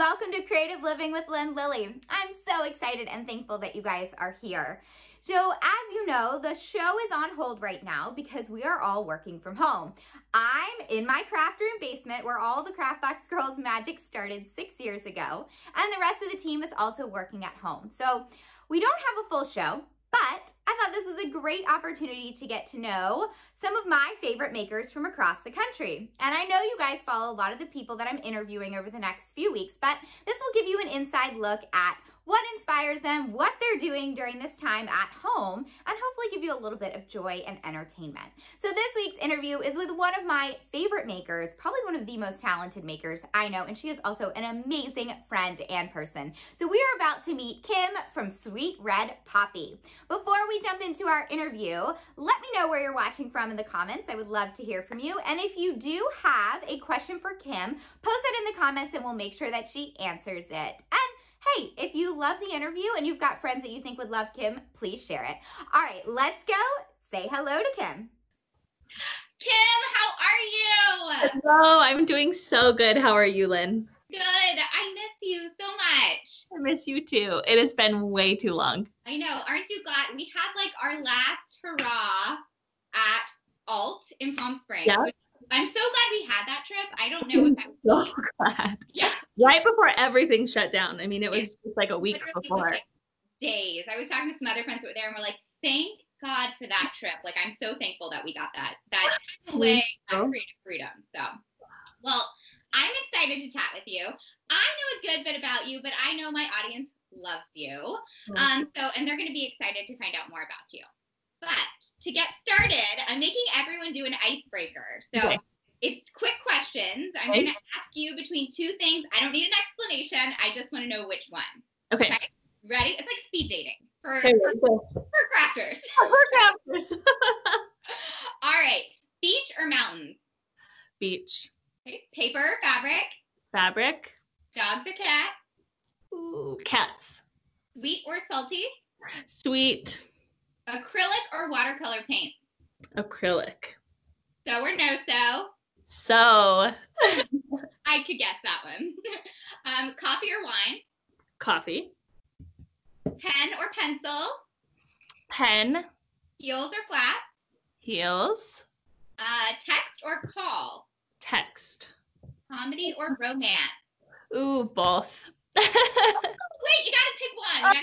Welcome to Creative Living with Lynn Lilly. I'm so excited and thankful that you guys are here. So as you know, the show is on hold right now because we are all working from home. I'm in my craft room basement where all the Craftbox Girls magic started 6 years ago, and the rest of the team is also working at home. So we don't have a full show, but I thought this was a great opportunity to get to know some of my favorite makers from across the country. And I know you guys follow a lot of the people that I'm interviewing over the next few weeks, but this will give you an inside look at what inspires them, what they're doing during this time at home, and hopefully give you a little bit of joy and entertainment. So this week's interview is with one of my favorite makers, probably one of the most talented makers I know, and she is also an amazing friend and person. So we are about to meet Kim from Sweet Red Poppy. Before we jump into our interview, let me know where you're watching from in the comments. I would love to hear from you. And if you do have a question for Kim, post it in the comments and we'll make sure that she answers it. And hey, if you love the interview and you've got friends that you think would love Kim, please share it. All right, let's go say hello to Kim. Kim, how are you? Hello, I'm doing so good. How are you, Lynn? Good. I miss you so much. I miss you too. It has been way too long. I know. Aren't you glad? We had like our last hurrah at Alt in Palm Springs. Yeah. I'm so glad we had that trip. I don't know if I'm so glad. Yeah. Right before everything shut down. I mean, it was just like a week before. Like days. I was talking to some other friends that were there and we're like, thank God for that trip. Like, I'm so thankful that we got that time away, that creative freedom. So, well, I'm excited to chat with you. I know a good bit about you, but I know my audience loves you. And they're going to be excited to find out more about you. But to get started, I'm making everyone do an icebreaker. So it's quick questions. I'm going to ask you between two things. I don't need an explanation. I just want to know which one. Okay. Ready? It's like speed dating for crafters. For crafters. All right. Beach or mountains? Beach. Okay. Paper or fabric? Fabric. Dogs or cats? Ooh, cats. Sweet or salty? Sweet. Acrylic or watercolor paint? Acrylic. So or no so? So. I could guess that one. Coffee or wine? Coffee. Pen or pencil? Pen. Heels or flats? Heels. Text or call? Text. Comedy or romance? Ooh, both. Wait, you gotta pick one.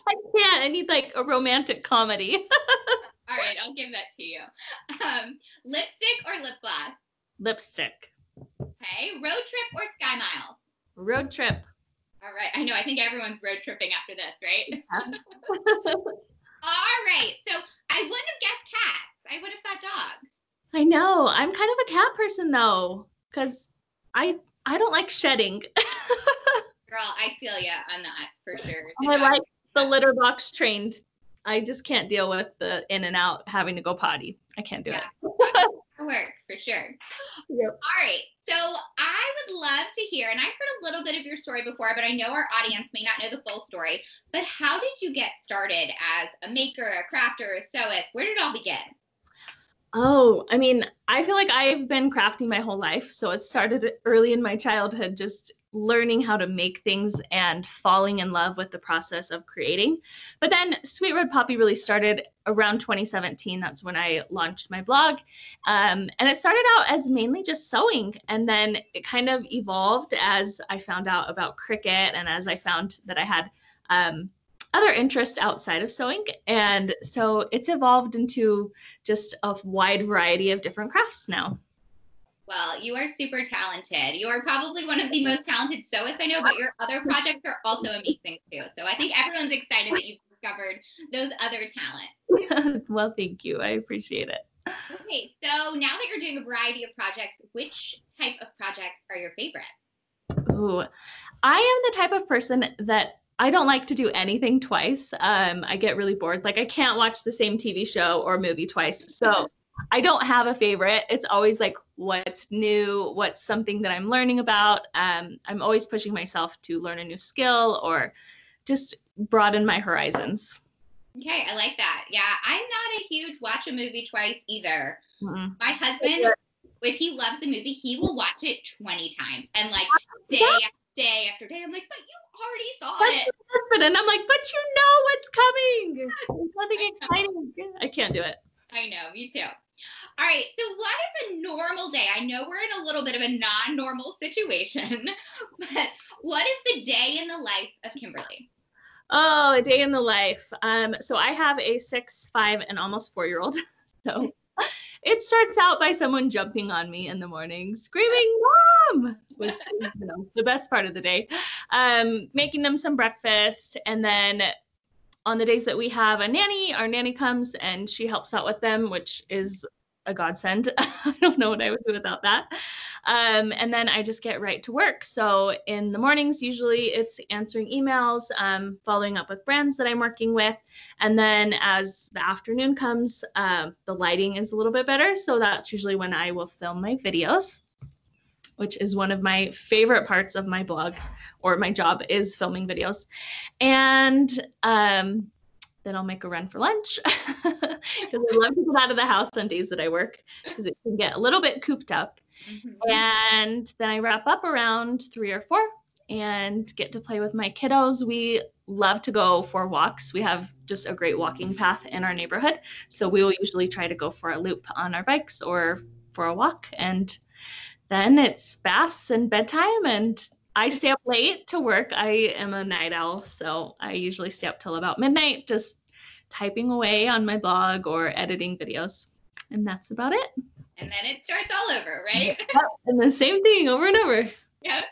I can't. I need like a romantic comedy. All right, I'll give that to you. Lipstick or lip gloss? Lipstick. Okay, road trip or sky mile? Road trip. All right, I know. I think everyone's road tripping after this, right? Yeah. All right, so I wouldn't have guessed cats. I would have thought dogs. I know. I'm kind of a cat person though, because I don't like shedding. Girl, I feel you on that for sure. I like the litter box trained. I just can't deal with the in and out having to go potty. I can't do it. Work for sure. Yep. All right. So I would love to hear, and I've heard a little bit of your story before, but I know our audience may not know the full story. But how did you get started as a maker, a crafter, a sewist? Where did it all begin? Oh, I mean, I feel like I've been crafting my whole life. So it started early in my childhood, just learning how to make things and falling in love with the process of creating. But then Sweet Red Poppy really started around 2017. That's when I launched my blog. And it started out as mainly just sewing. And then it kind of evolved as I found out about Cricut and as I found that I had other interests outside of sewing. And so it's evolved into just a wide variety of different crafts now. Well, you are super talented. You are probably one of the most talented sewists I know, but your other projects are also amazing too. So I think everyone's excited that you've discovered those other talents. Well, thank you. I appreciate it. Okay, so now that you're doing a variety of projects, which type of projects are your favorite? Ooh, I am the type of person that I don't like to do anything twice. I get really bored. Like I can't watch the same TV show or movie twice. So I don't have a favorite. It's always like what's new, what's something that I'm learning about. I'm always pushing myself to learn a new skill or just broaden my horizons. Okay, I like that. Yeah, I'm not a huge watch a movie twice either. Mm-mm. My husband, if he loves the movie, he will watch it 20 times and like day after day after day. I'm like, but you already saw That's it. And I'm like, but you know what's coming. There's nothing exciting. I can't do it. I know, me too. All right, so what is a normal day? I know we're in a little bit of a non-normal situation, but what is the day in the life of Kimberly? Oh, a day in the life. So I have a 6, 5, and almost 4-year-old. So it starts out by someone jumping on me in the morning, screaming, "Mom!" which is, the best part of the day. Making them some breakfast, and then on the days that we have a nanny, our nanny comes and she helps out with them, which is a godsend. I don't know what I would do without that. And then I just get right to work. So in the mornings, usually it's answering emails, following up with brands that I'm working with. And then as the afternoon comes, the lighting is a little bit better. So that's usually when I will film my videos, which is one of my favorite parts of my blog or my job, is filming videos. And then I'll make a run for lunch because I love to get out of the house on days that I work because it can get a little bit cooped up. Mm-hmm. And then I wrap up around 3 or 4 and get to play with my kiddos. We love to go for walks. We have just a great walking path in our neighborhood. So we will usually try to go for a loop on our bikes or for a walk. And then it's baths and bedtime, and I stay up late to work. I am a night owl, so I usually stay up till about midnight, just typing away on my blog or editing videos. And that's about it. And then it starts all over, right? Yep. And the same thing over and over. Yep.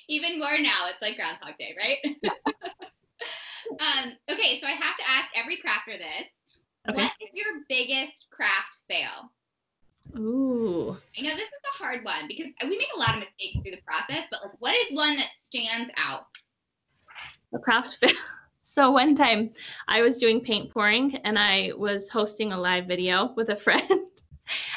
Even more now. It's like Groundhog Day, right? Okay, so I have to ask every crafter this. Okay. What is your biggest craft fail? Ooh. I know this is a hard one because we make a lot of mistakes through the process, but like, what is one that stands out? A craft fail. So one time I was doing paint pouring and I was hosting a live video with a friend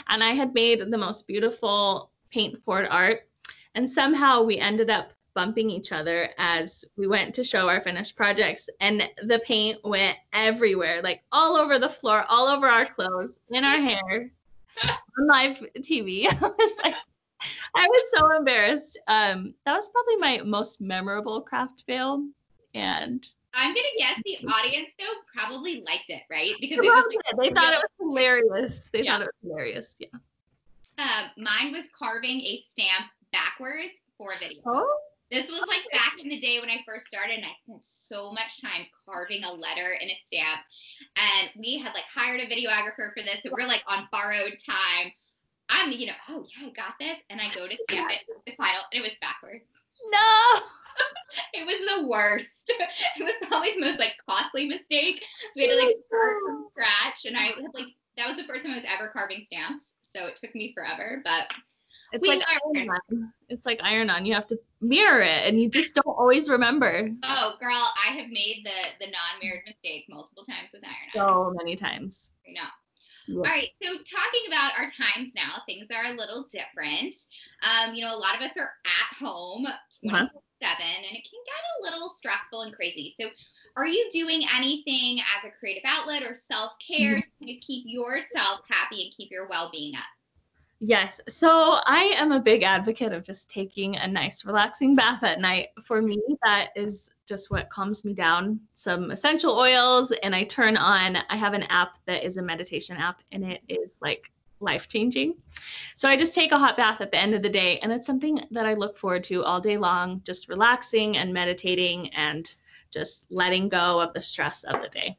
and I had made the most beautiful paint poured art. And somehow we ended up bumping each other as we went to show our finished projects, and the paint went everywhere, like all over the floor, all over our clothes, in our hair. On live TV. I was so embarrassed. That was probably my most memorable craft fail. And I'm gonna guess the audience though probably liked it, right? Because they thought it was hilarious. They thought it was hilarious. Yeah. Mine was carving a stamp backwards for a video. Oh. This was like back in the day when I first started, and I spent so much time carving a letter in a stamp. And we had like hired a videographer for this, so we're like on borrowed time. I'm, oh yeah, I got this. And I go to stamp it, the final, and it was backwards. No. It was the worst. It was probably the most like costly mistake. So we had to like start from scratch. And I had that was the first time I was ever carving stamps. So it took me forever, but it's like iron-on. It's like iron-on. You have to mirror it, and you just don't always remember. Oh, girl, I have made the non-mirrored mistake multiple times with iron-on. So many times. I know. Yeah. All right, so talking about our times now, things are a little different. A lot of us are at home 24/7, and it can get a little stressful and crazy. So are you doing anything as a creative outlet or self-care to keep yourself happy and keep your well-being up? Yes. So I am a big advocate of just taking a nice relaxing bath at night. For me, that is just what calms me down. Some essential oils, and I have an app that is a meditation app, and it is like life-changing. So I just take a hot bath at the end of the day, and it's something that I look forward to all day long, just relaxing and meditating and just letting go of the stress of the day.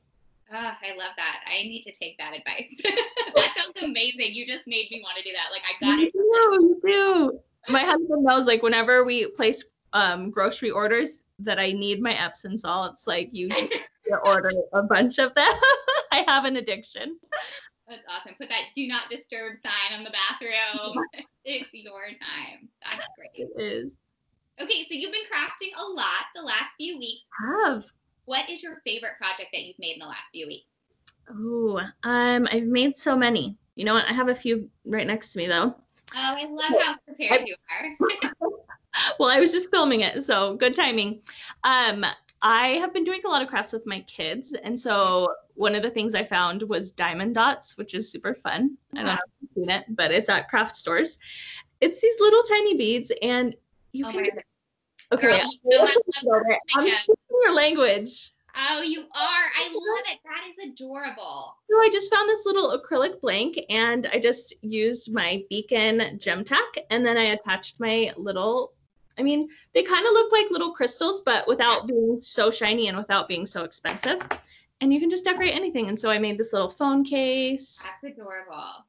Oh, I love that. I need to take that advice. That sounds amazing. You just made me want to do that. Like, I got it. You do. My husband knows, like, whenever we place grocery orders that I need my Epsom salts, like, you just order a bunch of them. I have an addiction. That's awesome. Put that do not disturb sign on the bathroom. It's your time. That's great. It is. Okay, so you've been crafting a lot the last few weeks. I have. What is your favorite project that you've made in the last few weeks? Oh, I've made so many. You know what? I have a few right next to me, though. Oh, I love how prepared you are. Well, I was just filming it, so good timing. I have been doing a lot of crafts with my kids, and so one of the things I found was diamond dots, which is super fun. I don't know if you've seen it, but it's at craft stores. It's these little tiny beads, and you can Okay, Girl, you know I love her I'm makeup. speaking your language. Oh, you are. I love it. That is adorable. So I just found this little acrylic blank and I just used my Beacon gem tack and then I attached my little, I mean, they kind of look like little crystals, but without being so shiny and without being so expensive. And you can just decorate anything. And so I made this little phone case. That's adorable.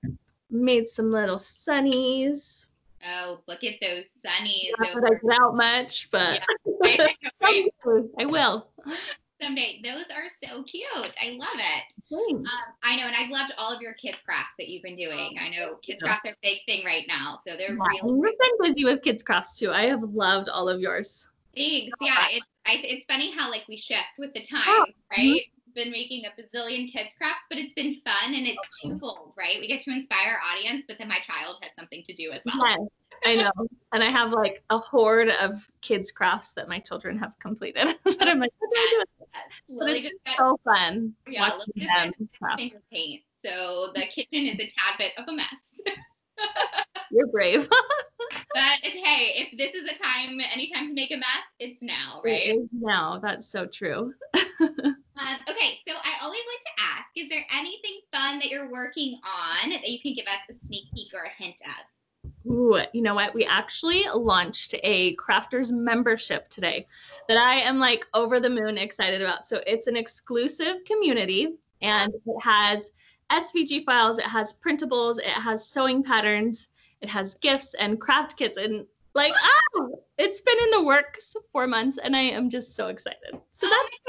Made some little sunnies. Oh, look at those sunnies. Not that I get out much, but Yeah. I will. Someday. Those are so cute. I love it. Thanks. I know, and I've loved all of your kids crafts that you've been doing. I know kids crafts are a big thing right now, so they're really. We've been busy with kids crafts too. I have loved all of yours. Thanks. Yeah, it's funny how like we shift with the time, right? Been making a bazillion kids crafts, but it's been fun and it's twofold, right? We get to inspire our audience, but then my child has something to do as well. Yes, I know. And I have like a horde of kids crafts that my children have completed. That I'm like, what do I do? Lily just got so fun. Yeah, Lily just got finger paint. So the kitchen is a tad bit of a mess. You're brave. But hey, if this is a time, anytime to make a mess, it's now, right? It is now. That's so true. Okay, so I always like to ask, is there anything fun that you're working on that you can give us a sneak peek or a hint of? Ooh, you know what? We actually launched a crafters membership today that I am like over the moon excited about. So it's an exclusive community and it has SVG files, it has printables, it has sewing patterns, it has gifts and craft kits and like, it's been in the works for 4 months and I am just so excited. So that is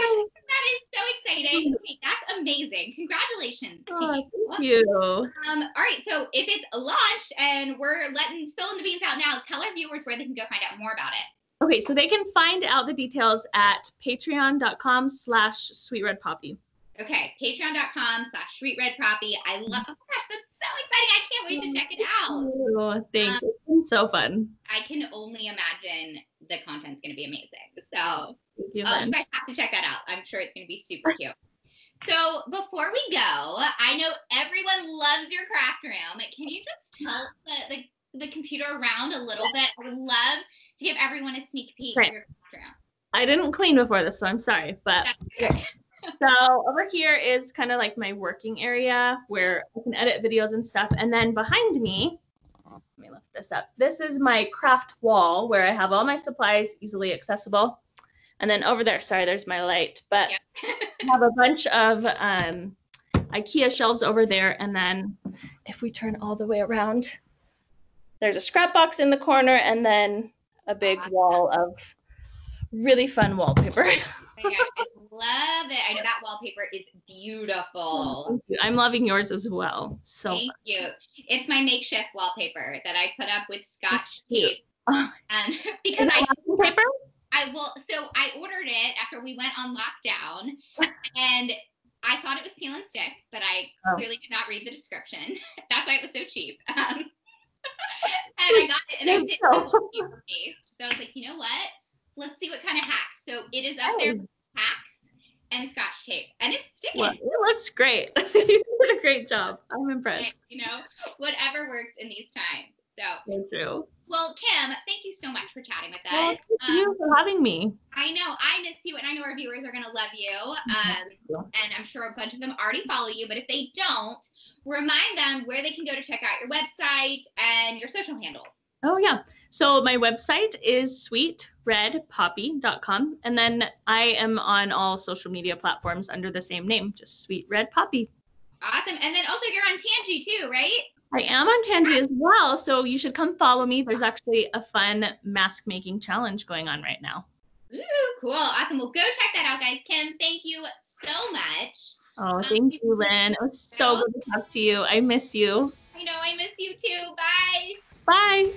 so exciting. Okay, that's amazing. Congratulations to you. Thank you. All right, so if it's launched and we're spilling the beans out now, tell our viewers where they can go find out more about it. Okay, so they can find out the details at patreon.com/sweetredpoppy. Okay, patreon.com/sweetredpoppy. I love, oh my gosh, that's so exciting. I can't wait to check it out. Oh, thanks. It's been so fun. I can only imagine the content's going to be amazing. So you guys have to check that out. I'm sure it's going to be super cute. So before we go, I know everyone loves your craft room. Can you just tell the computer around a little bit? I would love to give everyone a sneak peek of your craft room. I didn't clean before this, so I'm sorry, but so over here is kind of like my working area where I can edit videos and stuff. And then behind me, let me lift this up. This is my craft wall where I have all my supplies easily accessible. And then over there, sorry, there's my light, but I have a bunch of IKEA shelves over there. And then if we turn all the way around, there's a scrap box in the corner and then a big wall of really fun wallpaper. Oh my gosh, I love it. I know that wallpaper is beautiful. Thank you. I'm loving yours as well. So thank you. It's my makeshift wallpaper that I put up with Scotch tape. And because I ordered it after we went on lockdown and I thought it was peel and stick, but I clearly did not read the description. That's why it was so cheap. And I got it and I did wallpaper paste. So I was like, you know what? Let's see what kind of hacks. So it is up there with hacks and Scotch tape, and it's sticking. Well, it looks great. You did a great job. I'm impressed. You know, whatever works in these times. So true. Well, Kim, thank you so much for chatting with us. Well, thank you for having me. I know I miss you, and I know our viewers are going to love you. And I'm sure a bunch of them already follow you, but if they don't, remind them where they can go to check out your website and your social handle. Oh, yeah. So my website is sweetredpoppy.com. And then I am on all social media platforms under the same name, just Sweet Red Poppy. Awesome. And then also you're on Tangy too, right? I am on Tangy as well. So you should come follow me. There's actually a fun mask making challenge going on right now. Ooh, cool. Awesome. Well, go check that out, guys. Kim, thank you so much. Oh, thank you, Lynn. It was so good to talk to you. I miss you. I know. I miss you too. Bye. Bye.